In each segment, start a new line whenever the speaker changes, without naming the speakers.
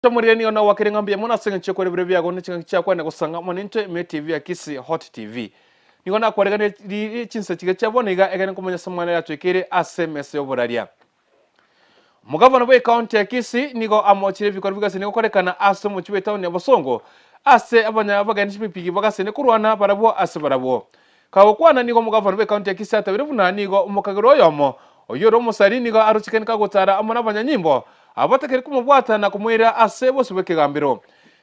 Tomurieni ona wakiringambia muna senga chekore brevia gone chakwa na kusanga moninto me TV ya Kisi Hot TV. Ningona kwaregane di Chinsa chigachabona iga egane kumanya samana ya twekere SMS yoboraria. Mugavana we county ya Kisi nigo amochire bikora bigase niko korekana aso mu chibe town ya Bosongo ase abanya baganisha pipigi bagase ne kurwana barabo ase barabo. Kawo kwana nigo mugavana we county ya Kisi atabirevuna nigo umukagiro yomo oyoro musari nigo aruchikeni kagutara amana abanyanyimbo abatakeri kumubwata na kumwira ase bose bekegambiro.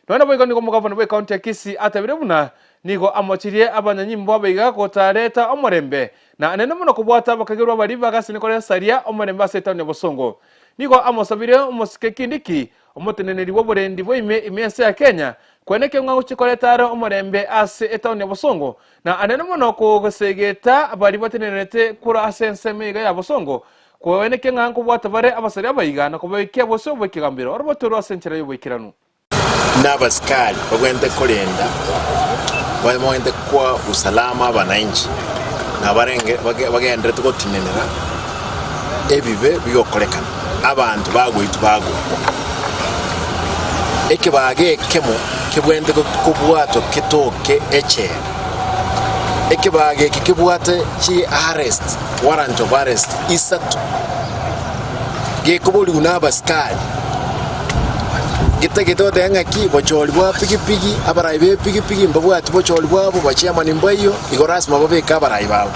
None boyiko nigo mugavana we county ya Kisi atabirevuna nigo amochirie abanyanyimbo abiga kotareta omorembe na anene muno kubwata bakagirwa bari bagase nikore saria omorembe ase town ya Bosongo. Nigo amosabire umusike kindiki umuteneneri w'oburendi bw'ime imense ya Kenya kweneke mwangu chikoretara omorembe ase etown ya Bosongo na anene muno kugusegeta abari batenerete kura ase nseme ya Bosongo kweneke mwangu bwatabare abasari abayiga na kubayikia bose obwekigambiro orobotoro asenchera y'obwekiranu
n'abasikari bagwende kurenda bagwende kwa usalama abananchi na barenge bagendere tugotinenera ebibe biyokorekana abantu bagwitu eke bage kemo kebwende kubwato ketoke eche eke bage kibwate chi arrest warrant of arrest isatu ge kubuli unaba sky gitegeto denga ki bocholi bwa pigipigi abarayibe pigipigi mbabwati bocholi bwabo bachema nimbayo igorasma babeka abarayibawo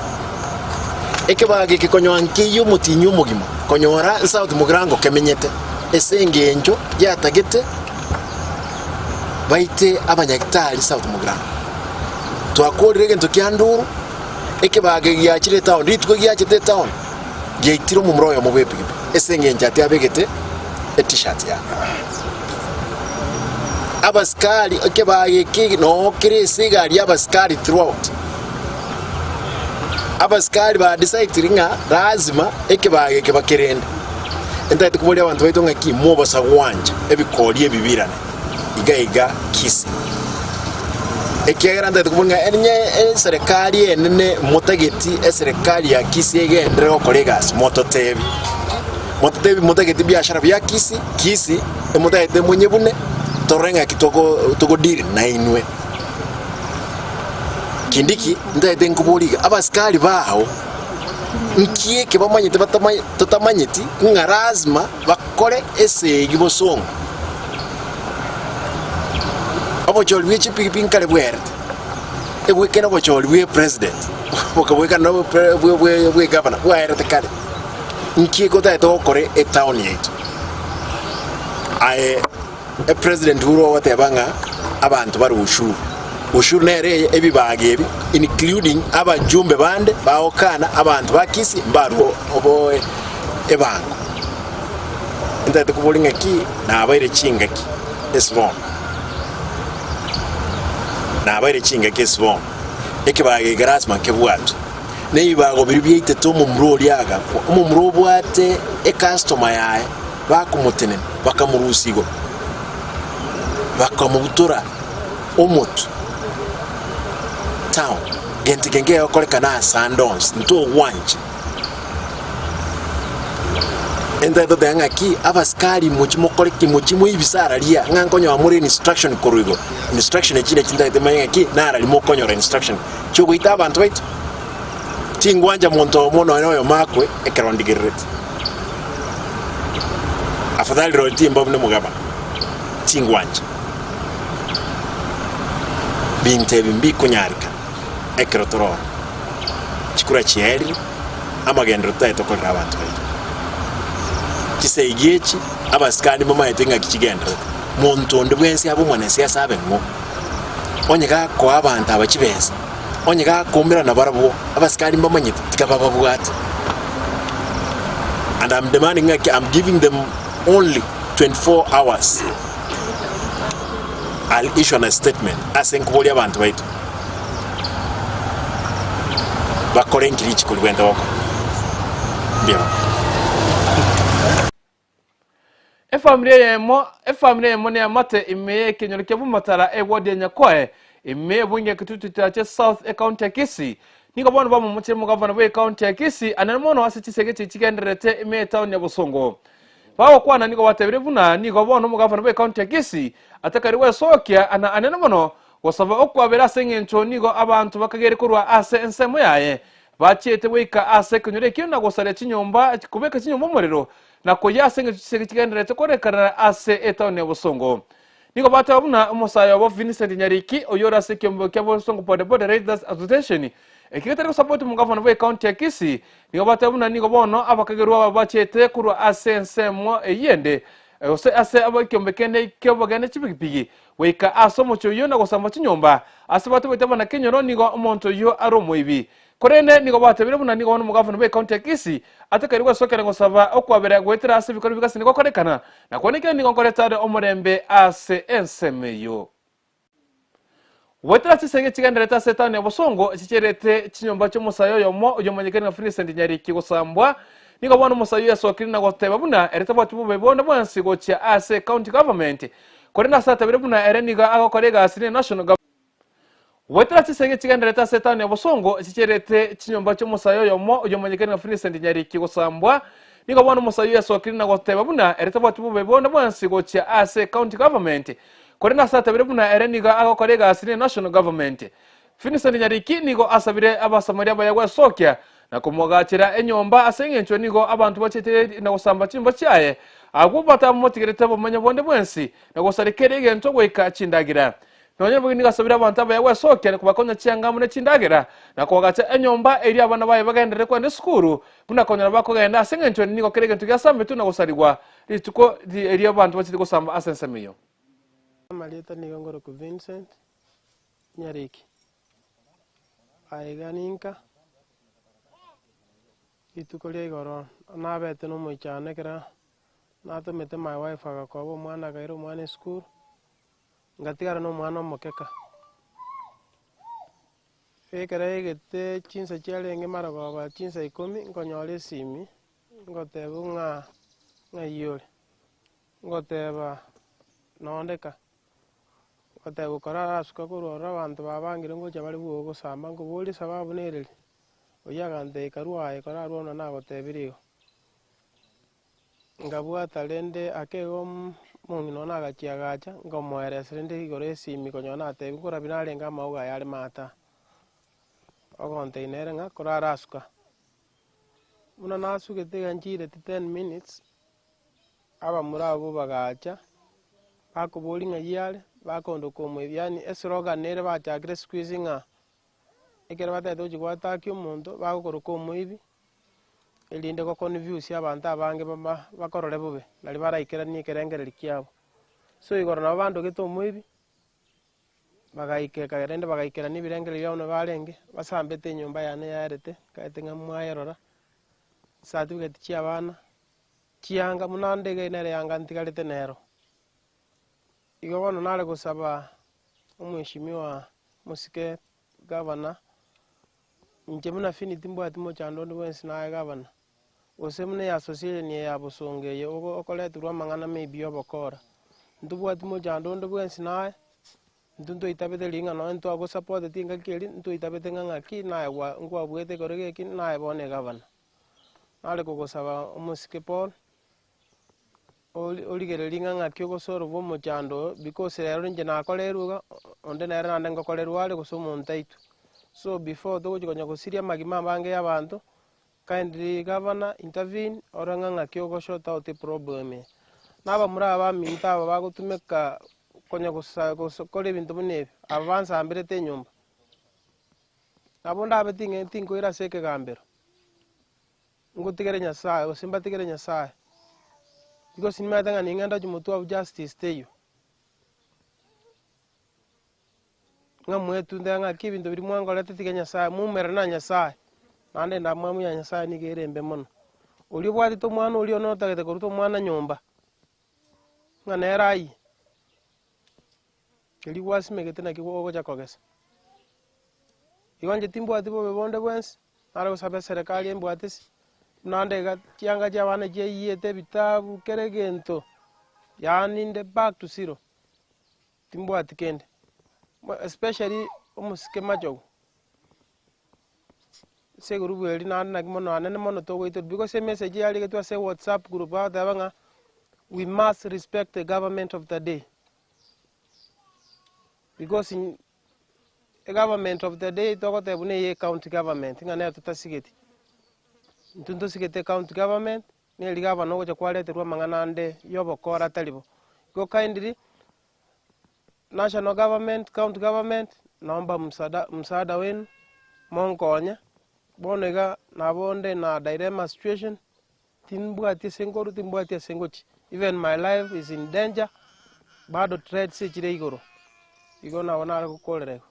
eke bage kikonywanki yumutinyu mugima konyora South Mugrango kemenyete esengenjo yatagete baite abanyagitari South Mugrango twakorire gento kyanduru eke bage gyakire town ritwe gyakite town gyitiro mu mroyo mu bwepi esengenjo ati abegete t-shirt ya abaskari eke bage ki no kirisi gari abaskari throughout abaskari ba decide ringa lazima eke bage ke bakerenda enda tukubuli abantu baitonga ki moba sagwanja ebikoli ebibirana igaiga Kisi eke garanda tukubunga enye serikali enene motageti serikali ya Kisi egendere okolegas mototebi motageti biashara bya Kisi motageti munyebune torenga kitoko diri na inwe kindiki ndaide nkuburiga abaskari baho nkiye ke bamanyite batamanyiti ngarazma bakore esegi Bosongo abocholi wichi pinkale bwerte ebwekena bocholi we president bokabweka no bwe governor bwerte kale nkiye ko taito kore e town yetu a president uro watebanga abantu bari ushuru nere ebibage ebi including abajumbe bande baokana abantu bakisi mbaro obo ebango ndate kubolinga ki na abaire chingaki esbon na abaire chingaki esbon ekibage grasman kebwatu neibago biribyite to mu mroli yaga mu mrobwate e customer yae bakumutene bakamurusigo bakamubutura omutu town genti kenge okolekana sandons nto wanje enda do danga ki abaskari muchimokoleki muchimu ibisara lia ngankonyo amuri instruction korugo instruction echine chinda temanya ki nara limokonyora instruction choguita abantu baitu tingwanja monto mono enoyo makwe ekerondigirret afadhali roti mbabune mugaba tingwanja binte bimbi kunyarika ekrotoro chikura chieri amagendo taito ko abantu kiseigechi abaskani mama yetenga kichigenda montondo bwensi abo mwanesi asabe ngo onyeka ko abantu abachibeza onyeka komera na barabo abaskani mama nyite tikababa bwati and I'm demanding I'm giving them only 24 hours. I'll issue a statement asenkubuli abantu baitu bakore nkirichi kulwenda wako ndio efamily yemo ne amate imeye kenyoroke bumatara ewode nyakwae imeye bunge kitutu tache South County ya Kisi nigo bono bamu muchire mu governor we county ya Kisi ananomono asichisege chigenderete imeye town ya Bosongo
bawo kwana nigo batebire buna nigo bono mugavana be county ya Kisii atakari wesokia ana anene mono gosaba okwabera sengencho nigo abantu bakagere kurwa ase ensemo yaye bachete wika ase kunyure kyo na gosale chinyomba kubeka chinyomba umuriro na koya sengencho kigenderete korekana ase etone busongo nigo batabuna umusayo wa Vincent Nyariki oyora se kyombo kya busongo boda Raiders Association ekigitari support mugavana we county ya Kisii nigo batabuna nigo bono abakagerwa bachete kurwa ase ensemo eyende ose ase abakyombe kende kyobagane chipigipigi weka asomocho yo na gosamba chinyomba ase batu betabana kenyoro nigo omonto yo aromoibi korene nigo batabire buna nigo mugavana be county ya Kisii atakari wasokera gosaba okwabera gwetera ase bikoro bigasi nigo korekana na koneke nigo koretare omurembe ase ensemeyo wetera sisenge chigendereta setane bosongo chicherete chinyomba cyo musayo yomo uyo manyekeni na Vincent Nyariki gosambwa nigo bono musayo yasokiri na goteba buna ereta batu bubebonda bwansi gocha ase county government korena satabire buna ereniga agokorega asine national government wetera sisenge chigendereta setane bosongo chicherete chinyomba cyo musayo yomo uyo manyekeni na Vincent Nyariki gosambwa nigo bono musayo yasokiri na goteba buna ereta batu bubebonda bwansi gocha ase county government korena satabire buna ereniga agokorega asine national government Vincent Nyariki nigo asabire abasamaria bayagwa sokya na kumwagachira enyomba asengencho nigo abantu bachete na gusamba chimbo chaye agubata motigerete bomanya bonde bwensi na gosarekere gento gweka chindagira nonye bugini gasabira abantu bayagwa sokya na kubakonya cyanga mune chindagira na kuwagacha enyomba eri abana baye bagendere kwende skuru buna konya bakogenda asengencho nigo kerege tugasambe tu na gusarigwa lituko eri abantu bachete gusamba asensemiyo
Maleta nigo ngoro ku Vincent Nyariki aiganinka itukolia igoro nabete no moichane kera natomete my wife agakoba omwana gairo omwana school ngatigara no mwana omokeka ekera egete Chinsa chiarenge maragoba Chinsa 10 nkonyora esimi ngoteba ng'ayore ngoteba nondeka ngoteba gukora asuka kurora abantu babangire ngocha bari bugo gusamba ngobori sababu nereri oyagante karwaye korarwona nagotebirigo ngabwata rende akego mungino nagachiagacha ngomoeres rende igoro esimi konyona atebi kora binarenga amauga yari mata ogonteinere nga korara asuka buna nasugete ganchire 10 minutes aba murabo bagacha bakobori ng'ayare bakondo komwe yani esroga nere bachagire squeezing ekera batete chigwata kyo omonto bagokoroka omoibi elinde ko confuse abantu abange bakorore bube nali baraikeranie kerengereri kiabo so igoro na bantu gito omoibi bagaike kagerende bagaikerania birengereri byao no barenge basambete nyumba yane yarete kaete ngamwayerora certificate chiabana chianga munande genere yanga ntigarete nero igobono nare gusaba omweshimiwa musike governor njemuna finiti mbwati mo chando ndwensi na governor osemune ya association ya busonge yo okoleturwa Amang'ana maybe obokora ndubwati mo chando ndwensi na ntunto itabete linga no nto abo support tinga kiri nto itabete nganga ki na ngwa bwete korege ki na bone governor nale kugosaba omusike Paul oligere linga ngakyo gosoro bo mo chando because rero nje na koleruga onde nere nande ngokolerwa ale gosomo ntaitu. So before to kugonya gosiria magima bange y'abantu kindly governor intervene oranga ngakyo go short out the problem naba muri aba minta aba bagutumeka konya gusokole ibintu bune avansa ambire te nyumba abonda abetinge tinko ira seke gambero ngutigere nyasaye osimba tigere nyasaye because ni matanga ninganda jumutu of justice teyo ngamwetu ndanga kibintu biri mwangolete tigere nyasaye mumere na nyasaye nande ndamwamu ya nyasaye nigerembe mono uli bwati to mwana uli onotagete koruto mwana nyumba nganerai kili wasimegete na kiwogo jakogesa iwanje timbwati bo bebonde bwensi nare usabe serikali embwatisi nande kianga jabana je yete bitabu keregento yani inde back to zero timbwati kende especially omusike majo seguru bweli nande na kimono anene mono to goito because message yali getwa se WhatsApp group aba nga we must respect the government of the day. Because in the government of the day, ye county government, ngane tutasigeti. Ntuntu sigete county government, ni ligava no ja kwale te Amang'ana ande yobo kora talibo. Go kindly national government, county government, naomba msaada wenu, monkonya. Bonega na bonde na dilemma situation. Timbwati sengoru, timbwati sengochi. Even my life is in danger. Bado trade si chire igoro. Igona wana kukolere.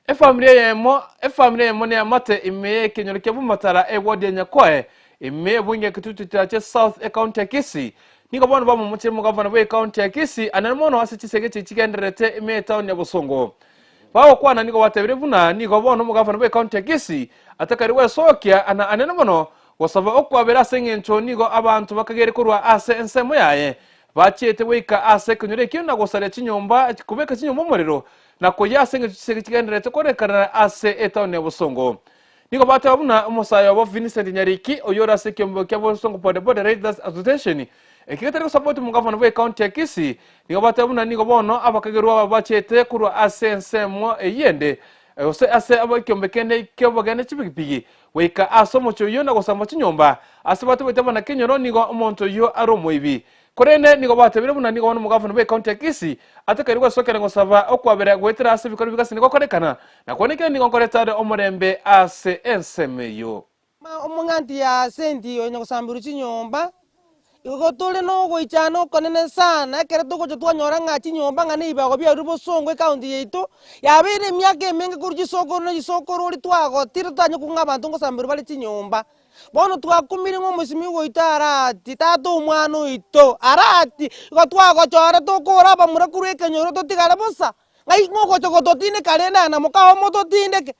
Efamily yemo ne amate ime kenyoro kebu matara wodi nyakwae ime bunge kitutu tache South County Kisii. Niko bono ba mu muche mu governor we county Kisii ananmono asichisege chikenderete ime town ya Busongo. Bawo kwana niko watebire buna niko bono mu governor we county Kisii atakariwe sokia ananmono wasaba okwabera sengencho niko abantu bakagere kurwa ase ensemo yaye bachete weka ase kunyure kintu nagosare chinyomba kubeka chinyomba muriro nako yasenge chigenderete korekana ase etown ya Busongo. Niko batabuna umusayo wa Vincent Nyariki oyora se kyombo kya Busongo Boda Raiders Association ekigete ko support mu governor we county ya Kisii. Niko batabuna niko bono abakagerwa bachete kurwa ase ensemo eyende ase abakyombe kende kyobagane chibigipigi weka asomo cyo na gosamba chinyomba ase batu betabana kenyoro niko umuntu yo aromo ibi korene niko batabire buna niko bono mu governor we county ya Kisii atakarwa sokera ngosaba okwabera gwetera ase bikoro bigasi niko korekana na koneke niko koretare omurembe ase ensemeyo
omung'anti ya sendi onye gusambira chinyomba igo tole no goichana okonene sana ekere togocha twanyora ng'a chinyomba ng'ane ibago biaru Busongo ekaunti yaitu yabire emiaka emenge korwa chisokoro ori twagotire tanye kung'a abanto ngosambira bare chinyomba bono twakumire ng'omosimi goito arati tata omwana oito arati igo twagochore tokora abamura korwa ekenyoro totigare bosa ng'ai ng'ogocha gototindeka rende na mokago mototindeke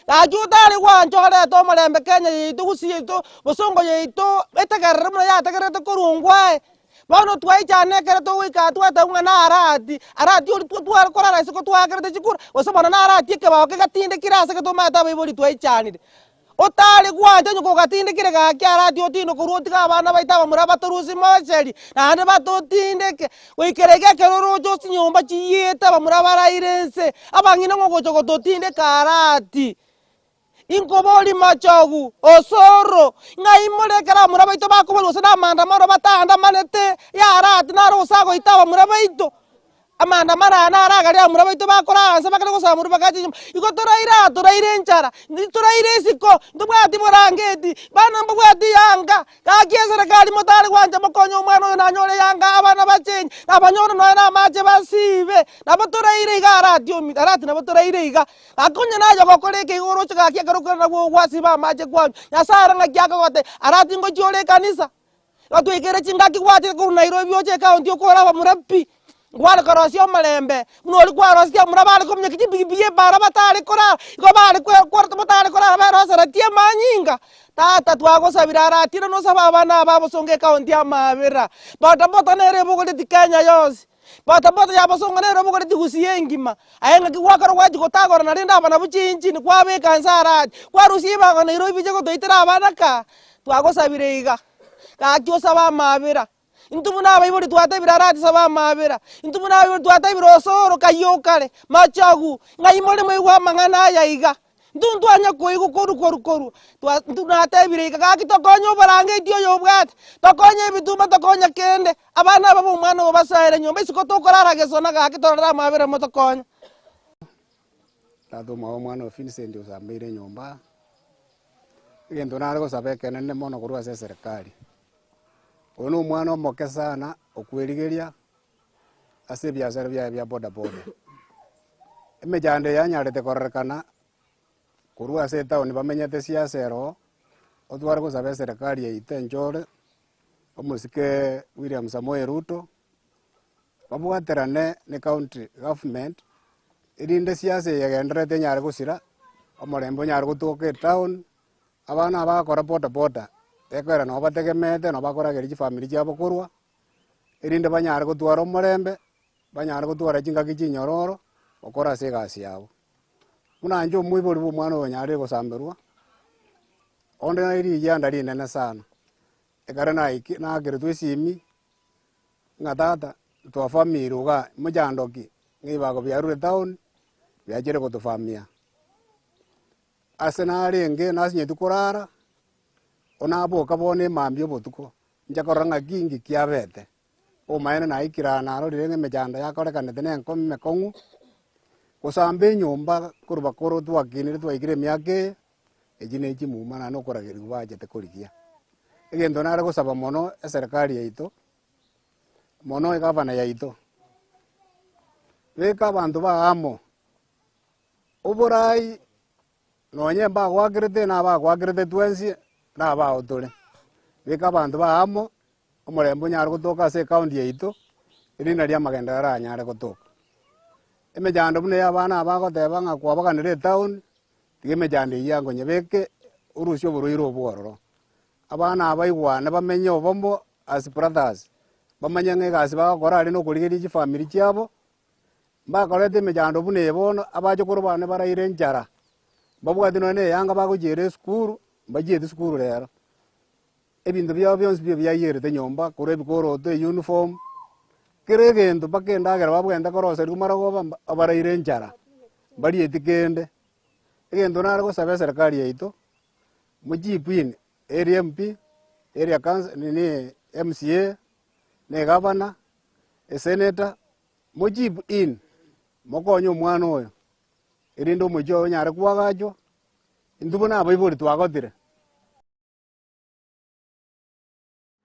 Ajudari wanchore to omorembe Kenya yaitu Gusii yaitu Busongo yaitu etagerere muna yategerete korungwae bono twaichane ekere togwika twete ng'ana arati ori twakorara ase ko twagerete chikura gose bono na arati ekebao kegatindekire ase getomanyete abaibori twaichanire otari gwanja nyoko gatindekire gaki arati otino korwa otiga abana baita abamura batorusi mocheri naende batotindeke goikerege ekeroro ocho chinyomba chiyete abamura barairense abang'ina ng'ogocha gototindeka arati inkobori machogu osoro ng'ai morekera abamura baito bakobori gose na amandamano batandamanete yarati naro gosagoita abamura baito amandamano naragari abamura baito bakoranse bakare gosambura bagachi igo toraire enchara toraire esiko ntobwati borangeti bana mbwati yanga gaki eserekari motari gwanja mokonyo omwana oyo nanyore yanga abana bachenyi nabanyore noe namache basibe nabo toraire iga arati nabo toraire iga akonya nayo gokoreka igoro chigaki ekerokera nagwo gwasiba amache kwanyu nyasara ng'aki akagote arati ngo chiore ekanisa gatwekere chingaki gwachire korwa Nairobi oche ekaunti okora abamura pi gwale korosio omorembe munori kwarosia mura bari komnya kichibigibigi bara batari korara igo bari kwerto batari korara beroseretie manyinga tata twagosabira aratire nosaba abana aba Busongo ekaunti ya Mabera boda nere bogoreti Kenya yose boda ya Busongo nere bogoreti Gusii engima ayenga kiwakaro gwachi gotagora narinda abana buchinchini kwabeka nsarati kwarusie bago Nairobi je gotoitera abana ka twagosabire iga gaki osaba Mabera intumuna abaibori twatebira arati saba Mabera intumuna abaibori twatebira osoro kayokare machagu ng'ai more moigwa Amang'ana yaiga ntwanya koigu koru tunatebire iga gaki tokonya oborangeti oyo obwate tokonya ebituma tokonya kende abana aba omwana obo basaire nyomba isiko tokorara gesona gaki torora Mabera motokonya
tata omwana o Vincent osambeire nyomba egento nare gosaba ekenene mono korwa ase eserikali ono omwana omoke sana okwerigeria ase ebiasara biaye bia bodaboda emechando yanyarete kororekana korwa ase etaoni bamenyete siasa ero otware gosaba eserikali yaito enchore omosike William Samoei Ruto babwaterane ne county government erinde siasa yagenderete nyare gosira omorembe nyare gotoka etown abana abakora bodaboda ekera no bategemete no bakoragera chifamily chiabo korwa erinde banyare gotwara omorembe banyare gotwara chingaki chinyororo okora ase egasi yabo munanje omoibori bwa omwana oyo nyare gosamberwa onde na iri yanda rinene sana ekare na geretwe simi ngatata to family ruga mujandoki ngiba ko byarure town byagere ko to famia asenari nge nasinye tukurara onabo kabone mambyo botuko njakoranga kingi kiabete o maene na ikira na ro rirenge mejanda yakorekanete ne nkomme kongu kusambe nyumba kuruba koro twakinire twagire myake ejine eji mumana no korageri bajete korigia egendo nare gusaba mono serikali yaito mono igavana yaito beka bantu baamo oborai nonye mba gwakirite na ba gwakirite twensi na ba otore beka bantu baamo omorembo nyare gutoka se county yaito irina ria magenda ara nyare gutoka emejando bune abana abagoteba nga kwabaganire town tigemejando yango nyebeke urusyo buruiro bwororo abana abaigwana bamenye obombo as brothers bamanye ngegasi bagakora ari no kurigeria family cyabo bakorete emejando bune bono abaje kurubane baraire njara babwati none yanga bagugere skuru bagiye skuru rero ebintu byabo byonse byayerete nyomba kure bikoro to uniform kiregendo bakendagera babwenda korosa kumara goba abaraire njara bari etikende egendo nare gusaba serikali yaito mujipwini area MP area council ni MCA ne governor senator mujibu in mokonyo omwana oyo erindo mojo nyare kwagajo indubo na bayibori twagotire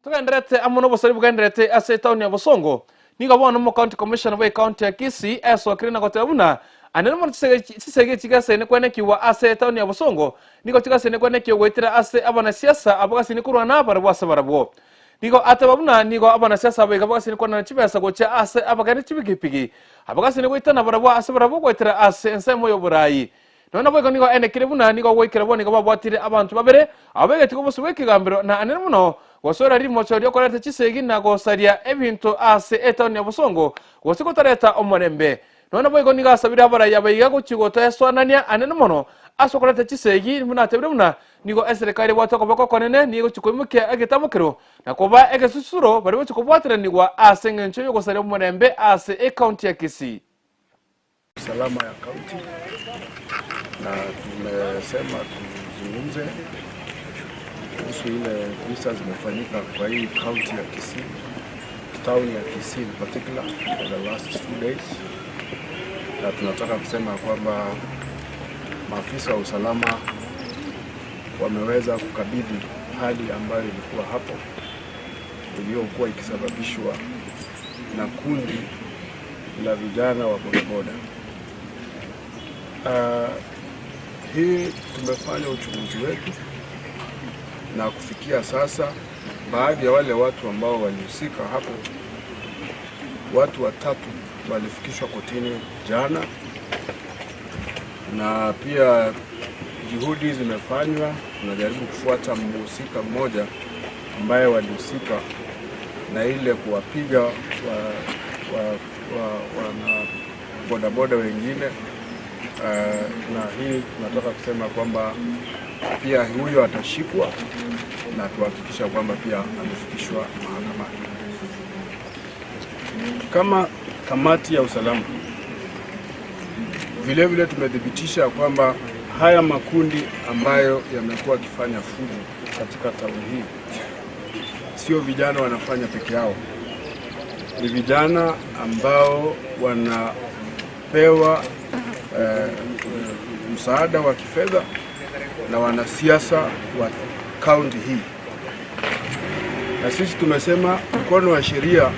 tugenderete amuno bosari bugenderete ase town ya Bosongo niga bona mo county commissioner we county ya Kisii eso kirina gotebuna anene mo tsisege tigase ne kwene kiwa ase town ya Bosongo nigo tigase ne kwene kiwa gwetira ase abana siasa abagasi ni kurwa na bara bwase barabwo nigo atababuna nigo abana siasa bega abagasi ni kwana chibesa gocha ase abagani chibigipigi abagasi ni gwitana barabwo ase barabwo gwetira ase ensemo yo burayi nona bwego nigo ene kirebuna nigo gwekira bo nigo babwatire abantu babere abege tikobusu wekigambiro na anene muno wasora rimo chori korete chisegi na gosaria ebintu ase etown ya Bosongo wasiko tareta omorembe nona bwego niga sabira abarayi abayiga guchigota eswanania anene muno asokorete chisegi muna tebiruna nigo eserikali bwatoko bako konene nigo chikomuke agetamukiro nakoba egesusuro bari chikobwatire nigo ase ngencho yo gosaria omorembe ase county ya Kisii
salama ya county na tumesema tuzungumze kuhusu ile visa zimefanyika kwa hii county ya Kisii, town ya Kisii in particular for the last 2 days, na tunataka kusema kwamba maafisa wa usalama wameweza kukabidhi hali ambayo ilikuwa hapo iliyokuwa ikisababishwa na kundi la vijana wa bodaboda. Hii tumefanya uchunguzi wetu na kufikia sasa baadhi ya wale watu ambao walihusika hapo, watu 3 walifikishwa kotini jana, na pia juhudi zimefanywa. Tunajaribu kufuata mhusika mmoja ambaye walihusika na ile kuwapiga wana bodaboda wengine. Na hii tunataka kusema kwamba pia huyo atashikwa na tuhakikisha kwamba pia amefikishwa mahakamani. Kama kamati ya usalama vile vile tumethibitisha kwamba haya makundi ambayo yamekuwa yakifanya fujo katika tauni hii sio vijana wanafanya peke yao, ni vijana ambao wanapewa msaada wa kifedha na wanasiasa wa kaunti hii. Na sisi tumesema mkono wa sheria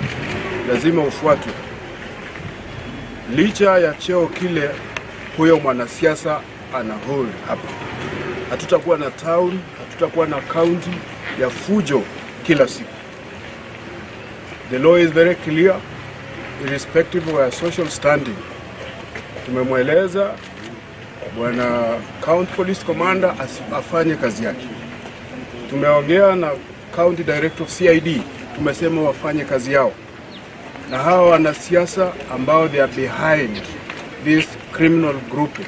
lazima ufuatwe. Licha ya cheo kile huyo mwanasiasa ana hold hapa, hatutakuwa na town, hatutakuwa na county ya fujo kila siku. The law is very clear irrespective of our social standing. Tumemweleza bwana county police commander afanye kazi yake. Tumeongea na county director of CID, tumesema wafanye kazi yao. Na hawa wanasiasa ambao they are behind this criminal group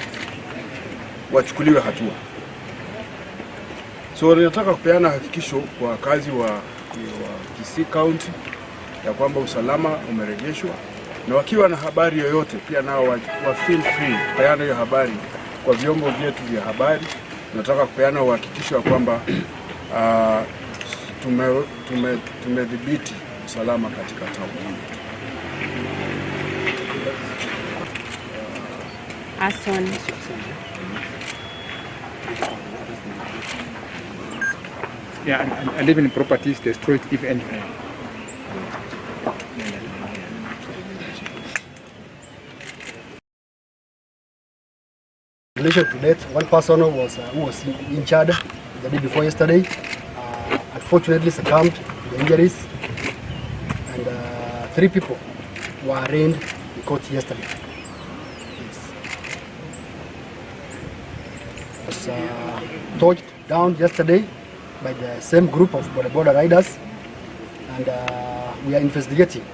wachukuliwe hatua. So ninataka kupeana hakikisho kwa wakazi wa wa Kisii County ya kwamba usalama umerejeshwa, na wakiwa na habari yoyote pia nao wa feel free kupeana hiyo habari kwa vyombo vyetu vya habari. Nataka kupeana uhakikisho kwamba tumedhibiti usalama katika town.
Ason.
Yeah, and even properties destroyed, if any.
In relation to that, one person was who was injured the day before yesterday. Unfortunately, succumbed to the injuries, and 3 people were arraigned in court yesterday. Was touched down yesterday by the same group of border riders, and we are investigating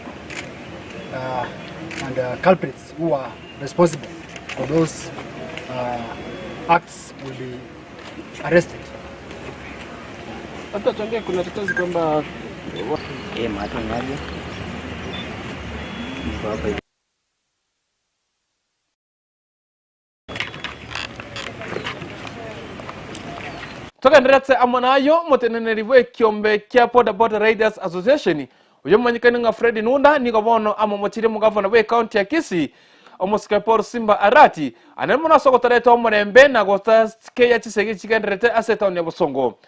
and culprits who are responsible for those acts will be arrested.
Hata tuambie kuna tetezi kwamba
matangazo
Tokenderetse amanayo muteneneri bwe kiombe kya Border Riders Association uyo manyikani nga Fred Nunda niko bono amomotire mu governor bwe county ya Kisii omusika Paul Simba Arati anemo nasogotareta omurembe na gota keya kisege kigenderete asetown ya Busongo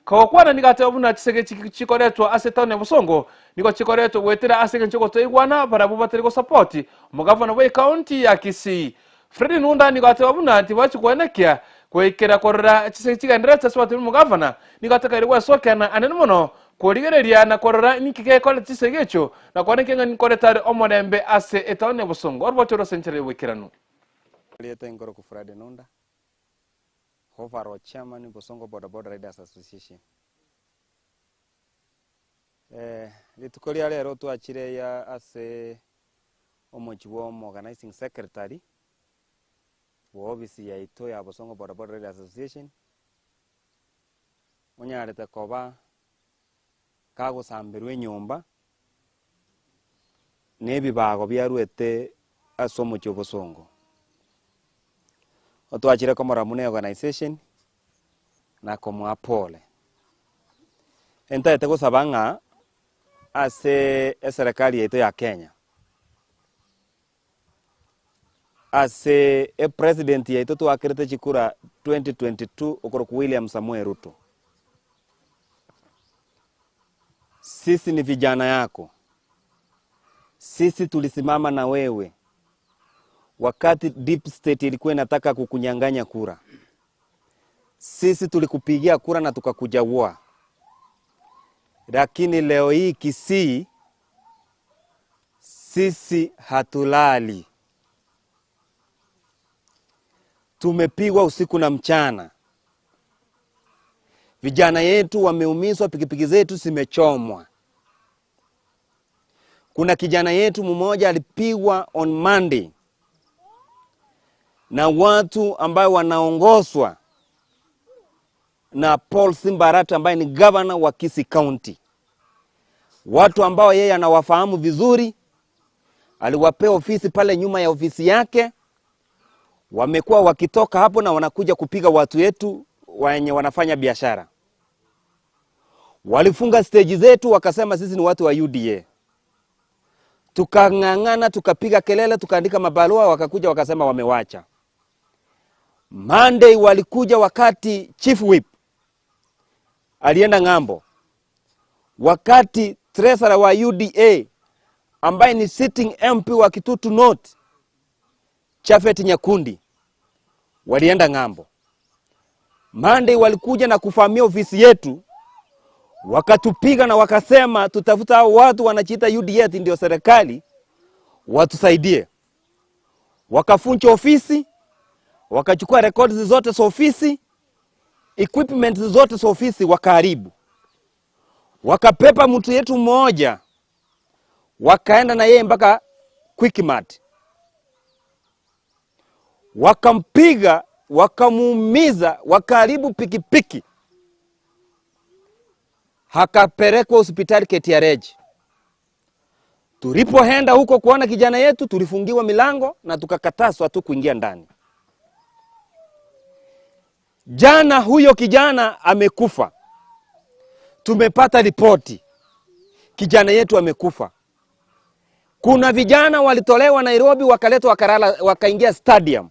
kawakwana nigate obuna kisege kikoretwa asetown ya Busongo niko kikoretwa wetera asege nchoko toigwana barabu bateri go support mu governor bwe county ya Kisii Fred Nunda nigate obuna ati bachi kwenekia kwekera korora kisege kigenderete swati mu governor nigate kairwa sokana anene muno korigereria na korora nikike kole tisegecho na kwaneke nkoretare omorembe ase etone Busongo orbochoro century wekirano
Lieta ingoro ku Fred Nunda overall chairman Busongo Border Riders Association. Litukolia lero tuachire ya ase omochiwo organizing secretary wa ofisi ya ito ya Busongo Border Riders Association onyarete koba kagusambirwe nyumba nebibago byarwete asomo cyo Busongo otwachire komora mune organization na komwa pole entaete gusabanga ase serikali yetu ya Kenya ase president yetu twakirete chikura 2022 okoro ku William Samuel Ruto. Sisi ni vijana yako. Sisi tulisimama na wewe wakati deep state ilikuwa inataka kukunyang'anya kura. Sisi tulikupigia kura na tukakuchagua. Lakini leo hii Kisii sisi hatulali. Tumepigwa usiku na mchana. Vijana yetu wameumizwa, pikipiki zetu zimechomwa. Kuna kijana yetu mmoja alipigwa on Monday na watu ambao wanaongozwa na Paul Simba Arati ambaye ni governor wa Kisii County. Watu ambao yeye anawafahamu vizuri, aliwapea ofisi pale nyuma ya ofisi yake. Wamekuwa wakitoka hapo na wanakuja kupiga watu wetu wenye wanafanya biashara. Walifunga stage zetu wakasema sisi ni watu wa UDA. Tukang'ang'ana, tukapiga kelele, tukaandika mabarua, wakakuja wakasema wamewacha. Monday walikuja wakati Chief Whip alienda ng'ambo. Wakati treasurer wa UDA ambaye ni sitting MP wa Kitutu North Chafet Nyakundi walienda ng'ambo. Monday walikuja na kufamia ofisi yetu, wakatupiga na wakasema tutafuta hao watu wanachiita UDA ndio serikali watusaidie. Wakafunja ofisi, wakachukua records zote za ofisi, equipment zote za ofisi wakaharibu. Wakapepa mtu yetu mmoja, wakaenda na yeye mpaka Quickmart. Wakampiga, wakamuumiza, wakaharibu pikipiki. hakapelekwa hospitali KTRH. Tulipoenda huko kuona kijana yetu, tulifungiwa milango na tukakatazwa tu kuingia ndani. Jana huyo kijana amekufa. Tumepata ripoti. Kijana yetu amekufa. Kuna vijana walitolewa Nairobi wakaletwa wakaingia stadium.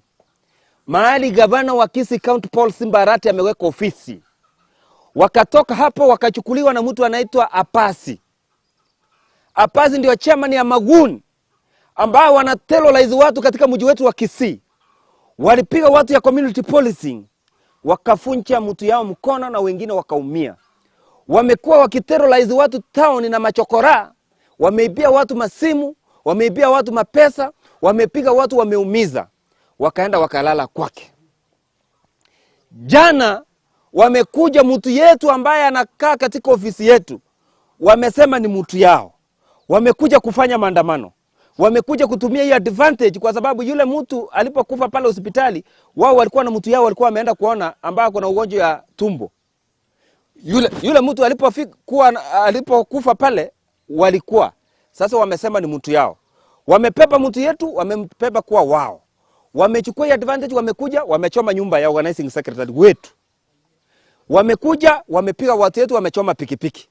Mahali gavana wa Kisii County Paul Simbarati ameweka ofisi. Wakatoka hapo wakachukuliwa na mtu anaitwa Apasi. Apasi ndio chairman ya Magun ambao wanaterrorize watu katika mji wetu wa Kisii. Walipiga watu ya community policing, wakafunja mtu yao mkono na wengine wakaumia. Wamekuwa wakiterrorize watu town na machokora, wameibia watu masimu, wameibia watu mapesa, wamepiga watu, wameumiza. Wakaenda wakalala kwake. Jana wamekuja mtu yetu ambaye anakaa katika ofisi yetu. Wamesema ni mtu yao. Wamekuja kufanya maandamano. Wamekuja kutumia hiyo advantage kwa sababu yule mtu alipokufa pale hospitali, wao walikuwa na mtu yao walikuwa wameenda kuona ambaye kuna ugonjwa ya tumbo. Yule mtu alipokufa pale walikuwa. Sasa wamesema ni mtu yao. Wamepepa mtu yetu, wamepepa kuwa wao. Wamechukua hiyo advantage, wamekuja, wamechoma nyumba ya organizing secretary wetu. Wamekuja, wamepiga watu yetu, wamechoma pikipiki.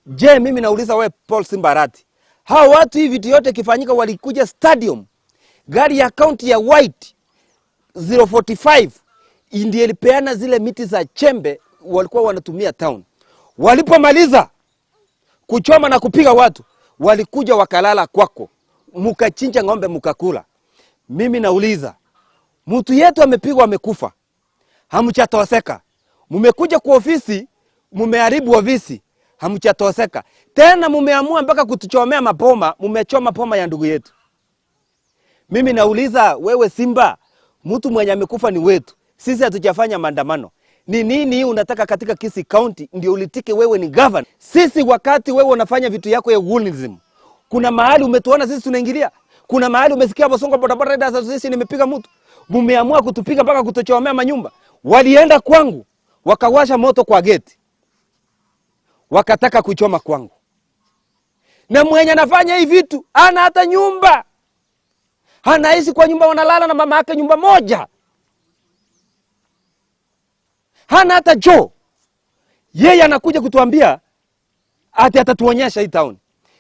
Je, mimi nauliza wewe Paul Simbarati, hao watu hivi vitu yote kifanyika walikuja stadium. Gari ya county ya white 045 ndiye ilipeana zile miti za chembe walikuwa wanatumia town. Walipomaliza kuchoma na kupiga watu, walikuja wakalala kwako. Mukachinja ng'ombe mukakula. Mimi nauliza, mtu yetu amepigwa amekufa. Hamchatoseka. Mumekuja kwa ofisi, mumeharibu ofisi. Hamchatoseka. Tena mumeamua mpaka kutuchomea mapoma, mumechoma poma ya ndugu yetu. Mimi nauliza wewe Simba, mtu mwenye amekufa ni wetu. Sisi hatujafanya maandamano. Ni nini unataka katika Kisii County ndio ulitike wewe ni governor? Sisi wakati wewe unafanya vitu yako ya hooliganism, kuna mahali umetuona sisi tunaingilia? Kuna mahali umesikia Bosongo Bodaboda Riders Association imepiga mtu? Mumeamua kutupiga mpaka kutochomea manyumba. Walienda kwangu, wakawasha moto kwa geti. Wakataka kuchoma kwangu. Na mwenye anafanya hivi vitu, hana hata nyumba. Anaishi kwa nyumba, wanalala na mama yake nyumba moja. Hana hata choo. Yeye anakuja kutuambia ati atatuonyesha hii town.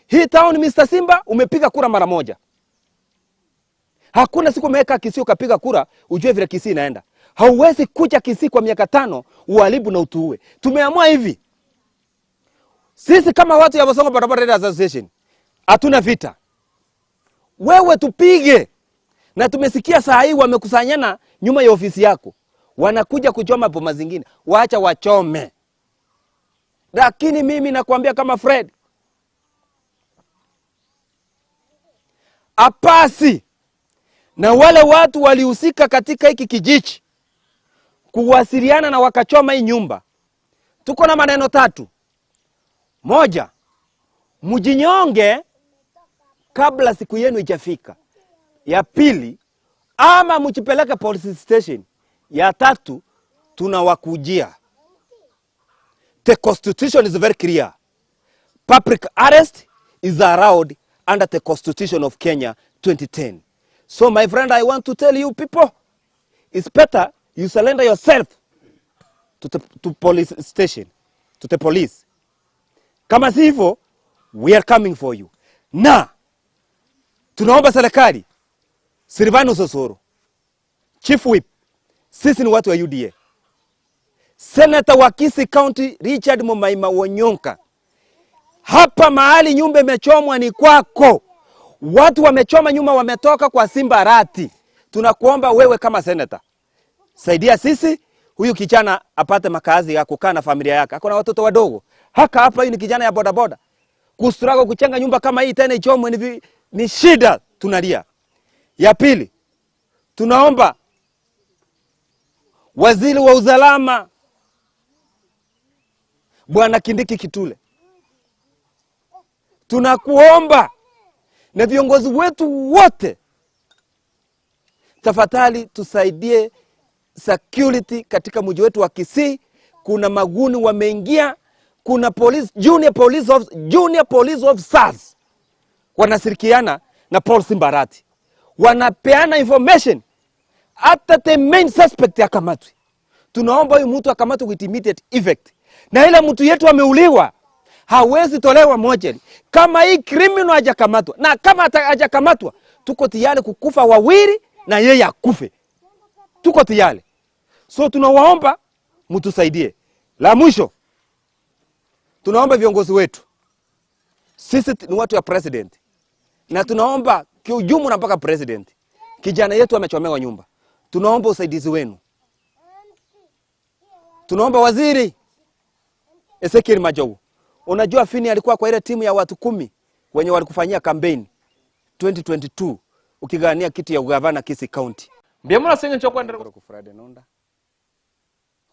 Hii town Mr. Simba umepiga kura mara moja. Hakuna siku umeweka Kisii ukapiga kura ujue vile Kisii inaenda. Hauwezi kuja Kisii kwa miaka 5 uharibu na utuue. Tumeamua hivi. Sisi kama watu ya Bosongo Bodaboda Riders Association hatuna vita. Wewe tupige. Na tumesikia saa hii wamekusanyana nyuma ya ofisi yako. Wanakuja kuchoma boma zingine. Waacha wachome. Lakini mimi nakwambia kama Fred, Apasi na wale watu walihusika katika hiki kijiji kuwasiliana na wakachoma hii nyumba. Tuko na maneno 3. Moja, mjinyonge kabla siku yenu ijafika. Ya pili, ama mchipeleke police station. Ya 3, tunawakujia. The constitution is very clear. Public arrest is allowed under the constitution of Kenya 2010. So my friend, I want to tell you people, it's better you surrender yourself to police station, to the police. Kama sivyo, we are coming for you. Na tunaomba serikali, Silvanus Osoro, Chief Whip, sisi ni watu wa UDA. Senator wa Kisii County Richard Mumaima Wonyonka, hapa mahali nyumba imechomwa ni kwako. Watu wamechoma nyuma, wametoka kwa Simbarati. Tunakuomba wewe kama senator, saidia sisi huyu kijana apate makazi ya kukaa na familia yake. Hakuna watoto wadogo. Hapa hii ni kijana ya bodaboda. Kustrago kuchenga nyumba kama hii tena ichomwe ni shida, tunalia. Ya pili, tunaomba waziri wa usalama Bwana Kindiki Kitule, tunakuomba na viongozi wetu wote, tafadhali tusaidie security katika mji wetu wa Kisii. Kuna maguni wameingia kuna junior police officers wanashirikiana na Paul Simbarati, wanapeana information hata the main suspect akamatwe. Tunaomba huyu mtu akamatwe with immediate effect. Na ile mtu yetu ameuliwa, hawezi tolewa mochari kama hii criminal hajakamatwa. Na kama hajakamatwa, tuko tayari kukufa wawili na yeye akufe. Tuko tayari. So tunawaomba mtusaidie. La mwisho, tunaomba viongozi wetu, sisi ni watu ya president, na tunaomba kiujumla mpaka president, kijana yetu amechomewa nyumba, tunaomba usaidizi wenu. Tunaomba waziri Ezekiel Majogu, unajua Fini alikuwa kwa ile timu ya watu 10 wenye walikufanyia campaign 2022 ukigania kiti ya ugavana Kisii County.
Biamuna senga chokwa ndara
ku Friday Nonda,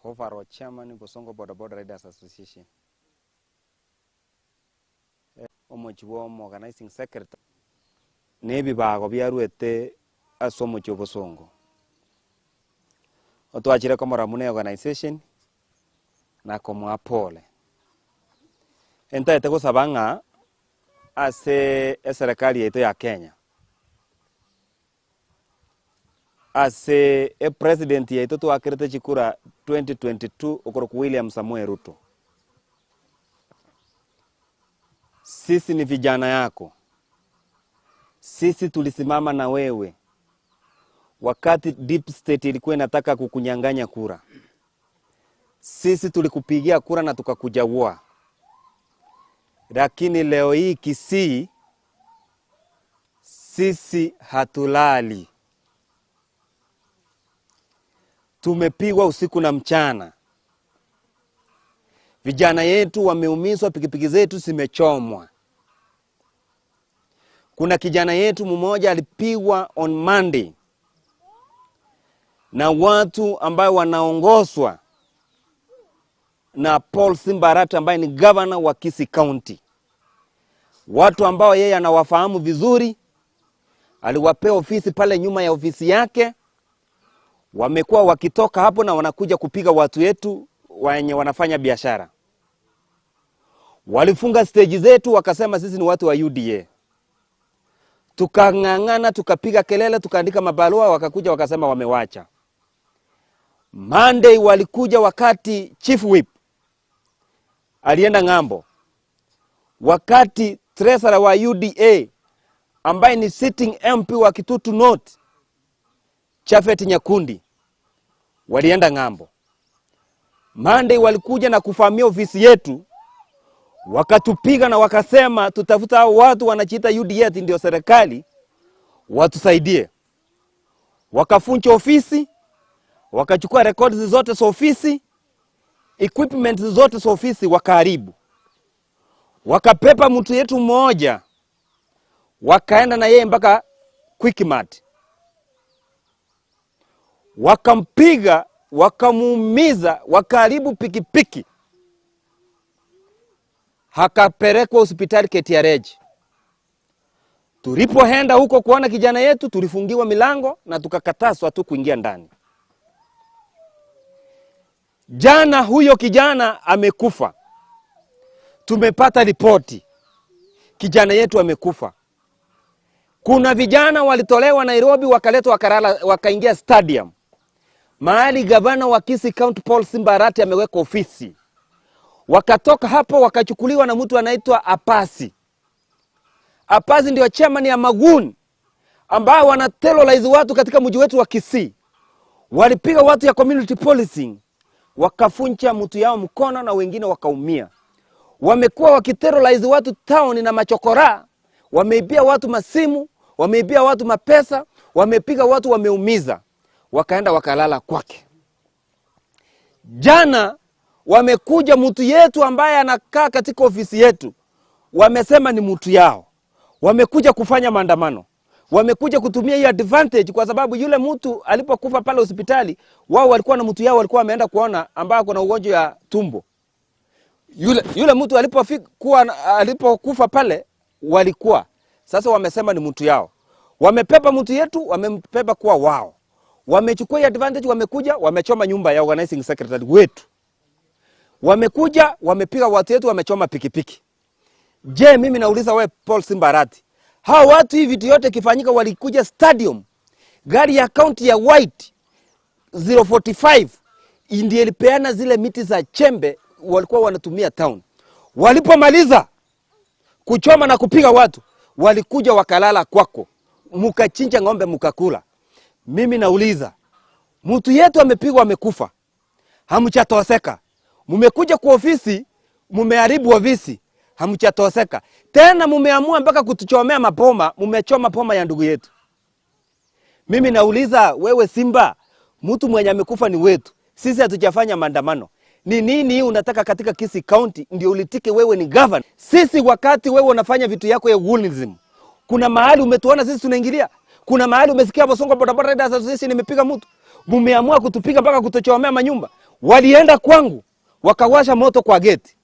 overall chairman Bosongo Boda Riders Association, omochiwo organizing secretary nebi bago byaruete asomo cyo Bosongo otwachire ko Moramune organization na komo apole entaete gusabanga ase serikali yetu ya Kenya, ase president yetu twakirete chikura 2022 okoro ku William Samoei Ruto. Sisi ni vijana yako, sisi tulisimama na wewe wakati deep state ilikuwa inataka kukunyang'anya kura. Sisi tulikupigia kura na tukakuchagua. Lakini leo hii Kisii sisi hatulali. Tumepigwa usiku na mchana. Vijana yetu wameumizwa, pikipiki zetu zimechomwa. Kuna kijana yetu mmoja alipigwa on Monday na watu ambao wanaongozwa na Paul Simbarati ambaye ni governor wa Kisii County. Watu ambao yeye anawafahamu vizuri, aliwapea ofisi pale nyuma ya ofisi yake. Wamekuwa wakitoka hapo na wanakuja kupiga watu wetu wenye wanafanya biashara. Walifunga stage zetu, wakasema sisi ni watu wa UDA. Tukang'ang'ana, tukapiga kelele, tukaandika mabarua, wakakuja wakasema wamewacha. Monday walikuja wakati Chief Whip alienda ng'ambo, wakati treasurer wa UDA ambaye ni sitting MP wa Kitutu North Chafet Nyakundi walienda ng'ambo. Monday walikuja na kufamia ofisi yetu, wakatupiga na wakasema tutafuta hao watu wanajiita UDA ndio serikali watusaidie. Wakafunja ofisi, wakachukua records zote za ofisi, equipment zote za ofisi wakaharibu. Wakapepa mtu yetu mmoja, wakaenda na yeye mpaka Quickmart. Wakampiga, wakamuumiza, wakaharibu pikipiki. Hakapelekwa hospitali KTRH. Tulipoenda huko kuona kijana yetu, tulifungiwa milango na tukakatazwa tu kuingia ndani. Jana huyo kijana amekufa. Tumepata ripoti, kijana yetu amekufa. Kuna vijana walitolewa Nairobi wakaletwa wakalala, wakaingia stadium, mahali gavana wa Kisii County Paul Simbarati ameweka ofisi. Wakatoka hapo wakachukuliwa na mtu anaitwa Apasi. Apasi ndio chairman ya Magun ambao wanaterrorize watu katika mji wetu wa Kisii. Walipiga watu ya community policing, wakafunja mtu yao mkono na wengine wakaumia. Wamekuwa wakiterrorize watu town na machokora, wameibia watu masimu, wameibia watu mapesa, wamepiga watu, wameumiza. Wakaenda wakalala kwake. Jana wamekuja mtu yetu ambaye anakaa katika ofisi yetu, wamesema ni mtu yao. Wamekuja kufanya maandamano, wamekuja kutumia hiyo advantage, kwa sababu yule mtu alipokufa pale hospitali, wao walikuwa na mtu yao walikuwa wameenda kuona ambaye kuna ugonjwa ya tumbo. Yule mtu alipokufa pale walikuwa. Sasa wamesema ni mtu yao. Wamepepa mtu yetu, wamepepa kuwa wao. Wamechukua advantage, wamekuja, wamechoma nyumba ya organizing secretary wetu. Wamekuja, wamepiga watu wetu, wamechoma pikipiki. Je, mimi nauliza wewe Paul Simbarati, hao watu hivi vitu yote kifanyika walikuja stadium. Gari ya county ya White 045 ndiye ilipeana zile miti za chembe walikuwa wanatumia town. Walipomaliza kuchoma na kupiga watu, walikuja wakalala kwako. Mukachinja ng'ombe mukakula. Mimi nauliza, mtu yetu amepigwa amekufa. Hamchatoseka. Mumekuja kwa ofisi, mumeharibu ofisi. Hamchatoseka. Tena mumeamua mpaka kutuchomea mapoma, mumechoma poma ya ndugu yetu. Mimi nauliza wewe Simba, mtu mwenye amekufa ni wetu. Sisi hatujafanya maandamano. Ni nini unataka katika Kisii County ndio ulitike wewe ni governor? Sisi wakati wewe unafanya vitu yako ya hooliganism, kuna mahali umetuona sisi tunaingilia? Kuna mahali umesikia Bosongo Bodaboda Riders Association imepiga mtu? Mumeamua kutupiga mpaka kutochomea manyumba. Walienda kwangu, wakawasha moto kwa gate.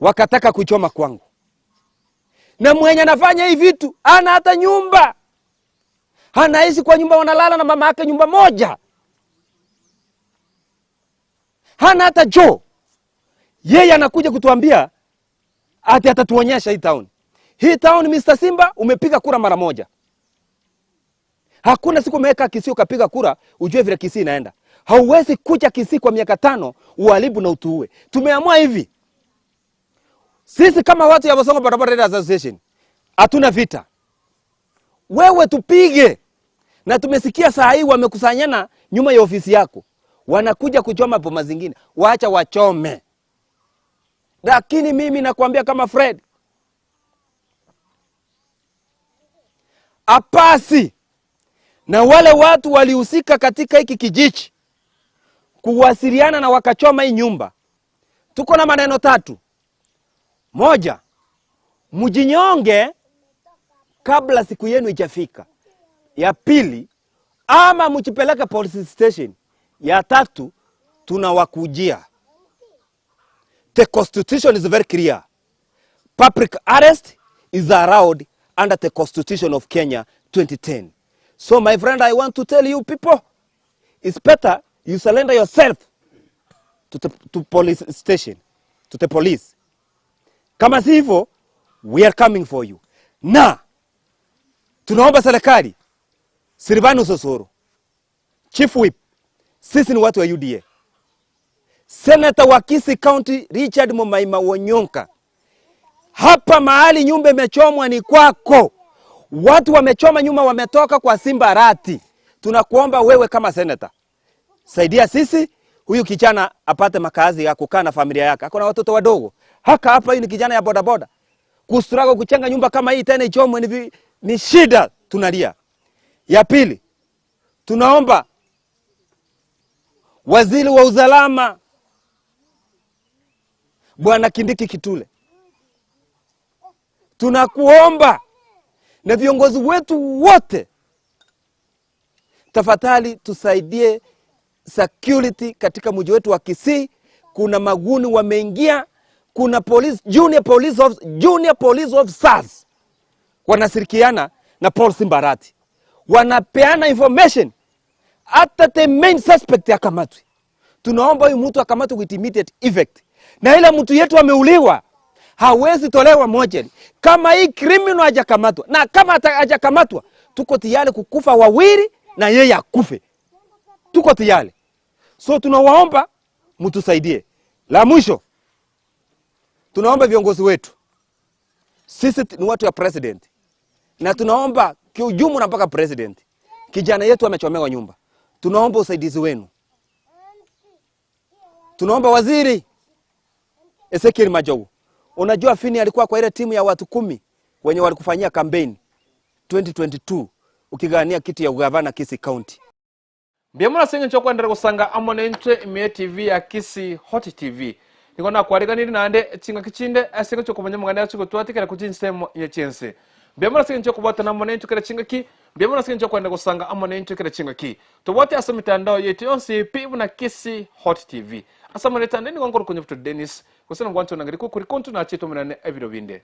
Wakataka kuchoma kwangu. Na mwenye anafanya hivi vitu, ana hata nyumba. Anaishi kwa nyumba, wanalala na mama yake nyumba moja. Hana hata joo. Yeye anakuja kutuambia ati atatuonyesha hii town. Hii town Mr. Simba umepiga kura mara moja. Hakuna siku umeweka Kisii ukapiga kura ujue vile Kisii inaenda. Hauwezi kuja Kisii kwa miaka 5 uharibu na utuue. Tumeamua hivi. Sisi kama watu ya Bosongo Bodaboda Riders Association hatuna vita. Wewe tupige. Na tumesikia saa hii wamekusanyana nyuma ya ofisi yako. Wanakuja kuchoma poma zingine. Waacha wachome. Lakini mimi nakwambia kama Fred, apasi na wale watu walihusika katika hiki kijiji kuwasiliana na wakachoma hii nyumba. Tuko na maneno 3. Moja, mjinyonge kabla siku yenu ijafika. Ya pili, ama mchipeleke police station. Ya 3, tunawakujia. The constitution is very clear. Public arrest is allowed under the constitution of Kenya 2010. So my friend, I want to tell you people, it's better you surrender yourself to police station, to the police. Kama si hivyo, we are coming for you. Na tunaomba serikali, Silvanus Osoro, Chief Whip, sisi ni watu wa UDA. Senator wa Kisii County Richard Mumaima Wonyonka, hapa mahali nyumba imechomwa ni kwako. Watu wamechoma nyuma wametoka kwa Simbarati. Tunakuomba wewe kama senator, saidia sisi huyu kijana apate makazi ya kukaa na familia yake. Hakuna watoto wadogo. Hapa hii ni kijana ya bodaboda. Kustrago kuchenga nyumba kama hii tena ichomwe ni shida, tunalia. Ya pili, tunaomba waziri wa usalama Bwana Kindiki Kitule, tunakuomba na viongozi wetu wote, tafadhali tusaidie security katika mji wetu wa Kisii. Kuna maguni wameingia, kuna police, junior police officers wanashirikiana na Paul Simbarati. Wanapeana information hata the main suspect akamatwe. Tunaomba huyu mtu akamatwe with immediate effect. Na ile mtu yetu ameuliwa, hawezi tolewa mochari kama hii criminal hajakamatwa. Na kama hajakamatwa, tuko tayari kukufa wawili na yeye akufe. Tuko tayari. So tunawaomba mtusaidie. La mwisho, tunaomba viongozi wetu, sisi ni watu ya president, na tunaomba kiujumla mpaka president, kijana yetu amechomewa nyumba. Tunaomba usaidizi wenu. Tunaomba waziri Ezekiel Majogu. Unajua Fini alikuwa kwa ile timu ya watu 10 wenye walikufanyia campaign 2022 ukigania kiti ya ugavana Kisii County.
Biamuna senga nchoko ndere kusanga amonente ime TV ya Kisii Hot TV. Nikona kuarika nili naande chinga kichinde senga nchoko mwenye mgane chiko tuwati kala kujinsemo ya Chinsa. Biamuna senga nchoko bata na amonente kala chinga ki. Biamuna senga nchoko ndere kusanga amonente kala chinga ki. Tuwati asa mitandao yetu yonsi pivu na Kisii Hot TV. Asa moneta nini ngongoro kwenye Denis. Kusana mwancho na ngari Kukurkuntu na chito mnane ebiro vinde.